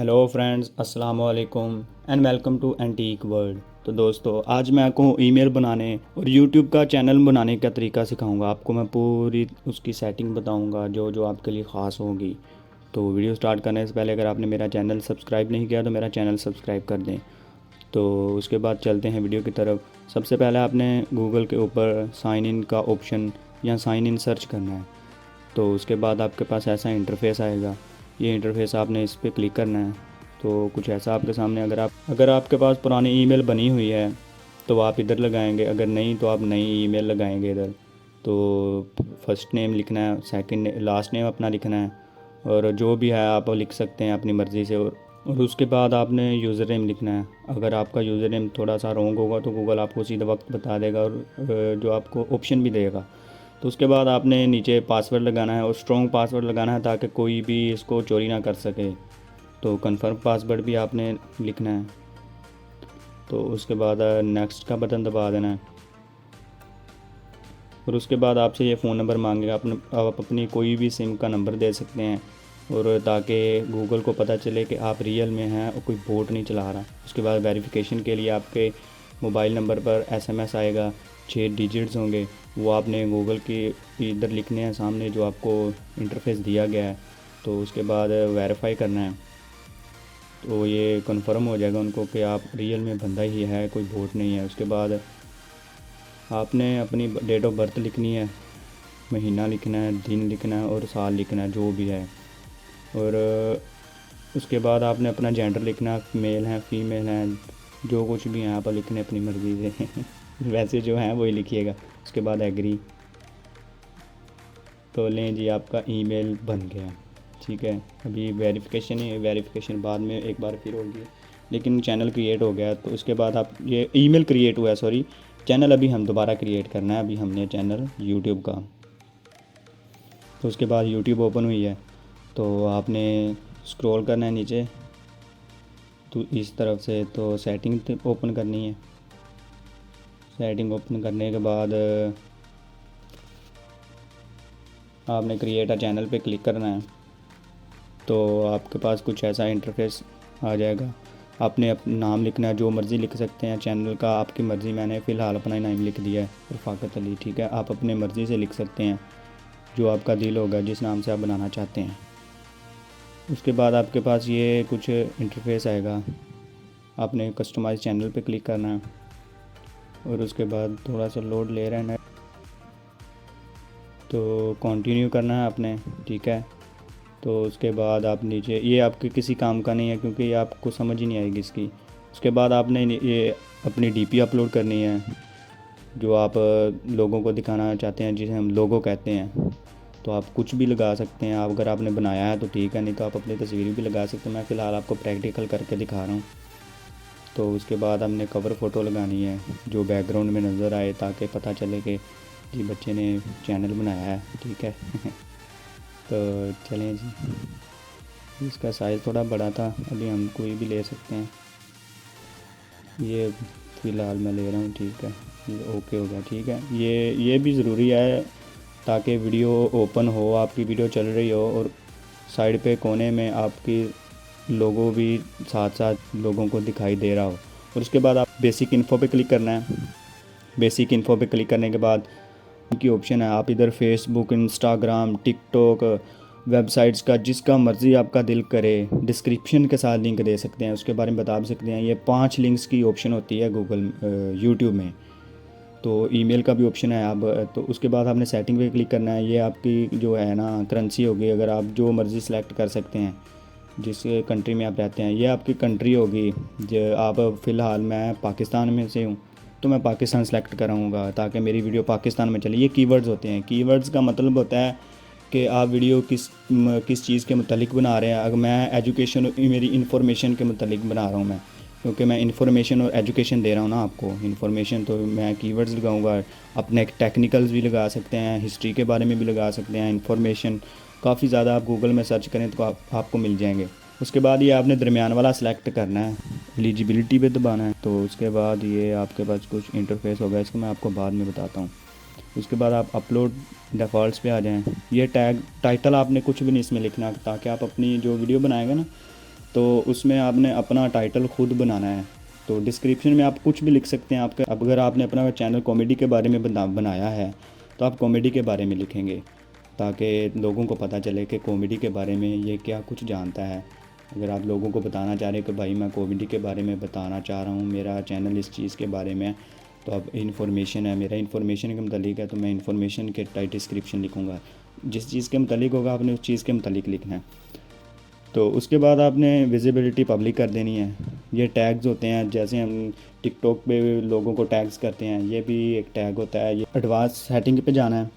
Hello friends, अस्सलाम वालेकुम and welcome to antique world. तो दोस्तों, आज मैं आपको ईमेल बनाने और यूट्यूब का चैनल बनाने का तरीका सिखाऊंगा। आपको मैं पूरी उसकी सेटिंग बताऊंगा जो जो आपके लिए ख़ास होगी। तो वीडियो स्टार्ट करने से पहले अगर आपने मेरा चैनल सब्सक्राइब नहीं किया तो मेरा चैनल सब्सक्राइब कर दें। तो उसके बाद चलते हैं वीडियो की तरफ। सबसे पहले आपने गूगल के ऊपर साइन इन का ऑप्शन या साइन इन सर्च करना है। तो उसके बाद आपके पास ऐसा इंटरफेस आएगा। ये इंटरफेस आपने इस पर क्लिक करना है। तो कुछ ऐसा आपके सामने, अगर आपके पास पुरानी ईमेल बनी हुई है तो आप इधर लगाएंगे, अगर नहीं तो आप नई ईमेल लगाएंगे इधर। तो फर्स्ट नेम लिखना है, सेकंड लास्ट नेम अपना लिखना है, और जो भी है आप लिख सकते हैं अपनी मर्ज़ी से। और उसके बाद आपने यूज़र नेम लिखना है। अगर आपका यूज़र नेम थोड़ा सा रॉन्ग होगा तो गूगल आपको सीधा वक्त बता देगा और जो आपको ऑप्शन भी देगा। तो उसके बाद आपने नीचे पासवर्ड लगाना है और स्ट्रॉन्ग पासवर्ड लगाना है ताकि कोई भी इसको चोरी ना कर सके। तो कंफर्म पासवर्ड भी आपने लिखना है। तो उसके बाद नेक्स्ट का बटन दबा देना है। और उसके बाद आपसे ये फ़ोन नंबर मांगेगा। आप अपनी कोई भी सिम का नंबर दे सकते हैं, और ताकि गूगल को पता चले कि आप रियल में हैं और कोई बोट नहीं चला रहा। उसके बाद वेरिफिकेशन के लिए आपके मोबाइल नंबर पर एसएमएस आएगा, 6 डिजिट्स होंगे। वो आपने गूगल के इधर लिखने हैं सामने जो आपको इंटरफेस दिया गया है। तो उसके बाद वेरीफाई करना है। तो ये कंफर्म हो जाएगा उनको कि आप रियल में बंदा ही है, कोई बोट नहीं है। उसके बाद आपने अपनी डेट ऑफ बर्थ लिखनी है, महीना लिखना है, दिन लिखना है और साल लिखना है जो भी है। और उसके बाद आपने अपना जेंडर लिखना, मेल है फीमेल है, जो कुछ भी है आप लिखने अपनी मर्ज़ी से वैसे जो है वही लिखिएगा। उसके बाद एग्री। तो लें जी, आपका ईमेल बन गया। ठीक है, अभी वेरिफिकेशन बाद में एक बार फिर होगी, लेकिन चैनल क्रिएट हो गया। तो उसके बाद आप ये ईमेल क्रिएट हुआ है, सॉरी, चैनल अभी हम दोबारा क्रिएट करना है। अभी हमने चैनल यूट्यूब का। तो उसके बाद यूट्यूब ओपन हुई है तो आपने स्क्रॉल करना है नीचे, तो इस तरफ से तो सेटिंग ओपन करनी है। सेटिंग ओपन करने के बाद आपने क्रिएट अ चैनल पे क्लिक करना है। तो आपके पास कुछ ऐसा इंटरफेस आ जाएगा। आपने अपना नाम लिखना है, जो मर्ज़ी लिख सकते हैं चैनल का, आपकी मर्ज़ी। मैंने फ़िलहाल अपना नाम लिख दिया है, रफ़ाकत अली। ठीक है, आप अपने मर्ज़ी से लिख सकते हैं जो आपका दिल होगा, जिस नाम से आप बनाना चाहते हैं। उसके बाद आपके पास ये कुछ इंटरफेस आएगा। आपने कस्टमाइज़ चैनल पे क्लिक करना है और उसके बाद थोड़ा सा लोड ले रहना है, तो कंटिन्यू करना है आपने। ठीक है, तो उसके बाद आप नीचे, ये आपके किसी काम का नहीं है क्योंकि ये आपको समझ ही नहीं आएगी इसकी। उसके बाद आपने ये अपनी डीपी अपलोड करनी है, जो आप लोगों को दिखाना चाहते हैं, जिसे हम लोगो कहते हैं। तो आप कुछ भी लगा सकते हैं। आप अगर आपने बनाया है तो ठीक है, नहीं तो आप अपनी तस्वीर भी लगा सकते हैं। मैं फ़िलहाल आपको प्रैक्टिकल करके दिखा रहा हूँ। तो उसके बाद हमने कवर फ़ोटो लगानी है जो बैकग्राउंड में नज़र आए, ताकि पता चले कि जी बच्चे ने चैनल बनाया है। ठीक है तो चलें जी, इसका साइज़ थोड़ा बड़ा था, अभी हम कोई भी ले सकते हैं। ये फ़िलहाल मैं ले रहा हूँ। ठीक है, ये ओके हो गया। ठीक है, ये भी ज़रूरी है ताकि वीडियो ओपन हो, आपकी वीडियो चल रही हो और साइड पे कोने में आपकी लोगो भी साथ साथ लोगों को दिखाई दे रहा हो। और उसके बाद आप बेसिक इन्फो पे क्लिक करना है। बेसिक इन्फो पे क्लिक करने के बाद की ऑप्शन है, आप इधर फेसबुक, इंस्टाग्राम, टिकटॉक, वेबसाइट्स का जिसका मर्ज़ी आपका दिल करे डिस्क्रिप्शन के साथ लिंक दे सकते हैं, उसके बारे में बता सकते हैं। ये 5 लिंक्स की ऑप्शन होती है गूगल यूट्यूब में। तो ईमेल का भी ऑप्शन है। आप तो उसके बाद आपने सेटिंग पे क्लिक करना है। ये आपकी जो है ना करेंसी होगी, अगर आप जो मर्ज़ी सेलेक्ट कर सकते हैं जिस कंट्री में आप रहते हैं। ये आपकी कंट्री होगी। जो आप फ़िलहाल मैं पाकिस्तान में से हूँ तो मैं पाकिस्तान सेलेक्ट कराऊँगा ताकि मेरी वीडियो पाकिस्तान में चले। ये कीवर्ड्स होते हैं। कीवर्ड्स का मतलब होता है कि आप वीडियो किस चीज़ के मुतालिक बना रहे हैं। अगर मैं एजुकेशन, मेरी इन्फॉर्मेशन के मुतालिक बना रहा हूँ मैं, क्योंकि मैं इन्फॉर्मेशन और एजुकेशन दे रहा हूँ ना आपको। इन्फॉर्मेशन तो मैं कीवर्ड्स लगाऊंगा। अपने टेक्निकल्स भी लगा सकते हैं, हिस्ट्री के बारे में भी लगा सकते हैं। इन्फॉर्मेशन काफ़ी ज़्यादा आप गूगल में सर्च करें तो आपको मिल जाएंगे। उसके बाद ये आपने दरमियान वाला सिलेक्ट करना है, एलिजिबिलिटी पे दबाना है। तो उसके बाद ये आपके पास कुछ इंटरफेस होगा, इसको मैं आपको बाद में बताता हूँ। उसके बाद आप अपलोड डिफ़ॉल्ट्स पे आ जाएं। ये टैग टाइटल आपने कुछ भी नहीं इसमें लिखना, ताकि आप अपनी जो वीडियो बनाएंगे ना तो उसमें आपने अपना टाइटल खुद बनाना है। तो डिस्क्रिप्शन में आप कुछ भी लिख सकते हैं। आपका अगर आपने अपना चैनल कॉमेडी के बारे में बनाया है तो आप कॉमेडी के बारे में लिखेंगे, ताकि लोगों को पता चले कि कॉमेडी के बारे में ये क्या कुछ जानता है। अगर आप लोगों को बताना चाह रहे हैं कि भाई मैं कॉमेडी के बारे में बताना चाह रहा हूँ, मेरा चैनल इस चीज़ के बारे में, तो अब इन्फॉर्मेशन है, मेरा इन्फॉर्मेशन के मतलब है, तो मैं इन्फॉर्मेशन के टाइप डिस्क्रिप्शन लिखूँगा। जिस चीज़ के मतलब होगा आपने उस चीज़ के मतलब लिखना है। तो उसके बाद आपने विजिबिलिटी पब्लिक कर देनी है। ये टैग्स होते हैं, जैसे हम टिकटॉक पे लोगों को टैग्स करते हैं, ये भी एक टैग होता है। ये एडवांस सेटिंग पे जाना है।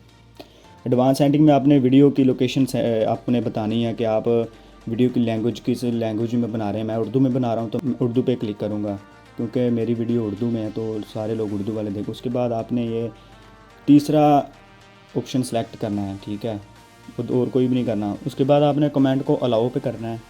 एडवांस सेटिंग में आपने वीडियो की लोकेशन आपने बतानी है कि आप वीडियो की लैंग्वेज किस लैंग्वेज में बना रहे हैं। मैं उर्दू में बना रहा हूँ तो मैं उर्दू पे क्लिक करूँगा, क्योंकि मेरी वीडियो उर्दू में है तो सारे लोग उर्दू वाले देखें। उसके बाद आपने ये तीसरा ऑप्शन सेलेक्ट करना है, ठीक है, और कोई भी नहीं करना। उसके बाद आपने कमेंट को अलाउ पे करना है,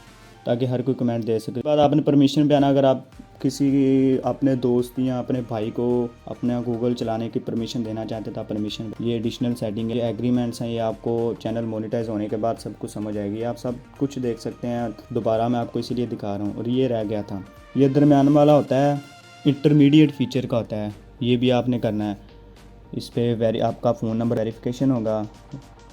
ताकि हर कोई कमेंट दे सके। उसके बाद आपने परमिशन पे आना। अगर आप किसी अपने दोस्त या अपने भाई को अपना गूगल चलाने की परमिशन देना चाहते तो आप परमिशन, ये एडिशनल सेटिंग है, ये एग्रीमेंट्स हैं, ये आपको चैनल मोनेटाइज होने के बाद सब कुछ समझ आएगी, आप सब कुछ देख सकते हैं। दोबारा मैं आपको इसीलिए दिखा रहा हूँ। और ये रह गया था, ये दरमियान वाला होता है, इंटरमीडिएट फीचर का होता है, ये भी आपने करना है। इस पर आपका फ़ोन नंबर वेरिफिकेशन होगा,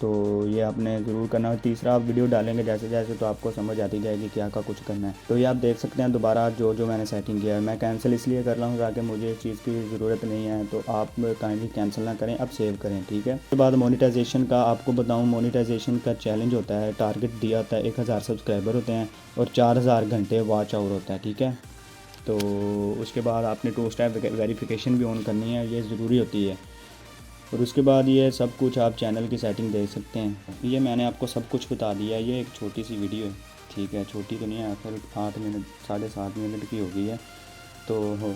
तो ये आपने ज़रूर करना है। तीसरा आप वीडियो डालेंगे जैसे जैसे तो आपको समझ आती जाएगी क्या का कुछ करना है। तो ये आप देख सकते हैं दोबारा जो जो मैंने सेटिंग किया है। मैं कैंसिल इसलिए कर रहा हूँ ताकि मुझे इस चीज़ की ज़रूरत नहीं है, तो आप काइंडली कैंसिल ना करें, अब सेव करें, ठीक है। उसके बाद मोनेटाइजेशन का आपको बताऊँ, मोनेटाइजेशन का चैलेंज होता है, टारगेट दिया होता है, 1000 सब्सक्राइबर होते हैं और 4000 घंटे वॉच आवर होता है, ठीक है। तो उसके बाद आपने 2 स्टेप वेरिफिकेशन भी ऑन करनी है, ये ज़रूरी होती है। और उसके बाद ये सब कुछ आप चैनल की सेटिंग देख सकते हैं। ये मैंने आपको सब कुछ बता दिया है। ये एक छोटी सी वीडियो है, ठीक है, छोटी तो नहीं है, आखिर 8 मिनट 7.5 मिनट की हो गई है। तो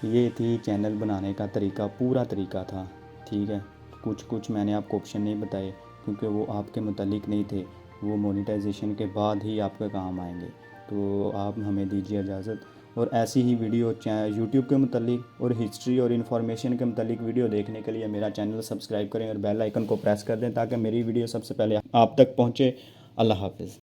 ये थी चैनल बनाने का तरीका, पूरा तरीका था, ठीक है। कुछ मैंने आपको ऑप्शन नहीं बताए क्योंकि वो आपके मुतालिक नहीं थे, वो मोनेटाइजेशन के बाद ही आपके काम आएंगे। तो आप हमें दीजिए इजाज़त। और ऐसी ही वीडियो यूट्यूब के मुतालिक और हिस्ट्री और इन्फॉर्मेशन के मुतालिक वीडियो देखने के लिए मेरा चैनल सब्सक्राइब करें और बेल आइकन को प्रेस कर दें, ताकि मेरी वीडियो सबसे पहले आप तक पहुँचे। अल्लाह हाफ़िज़।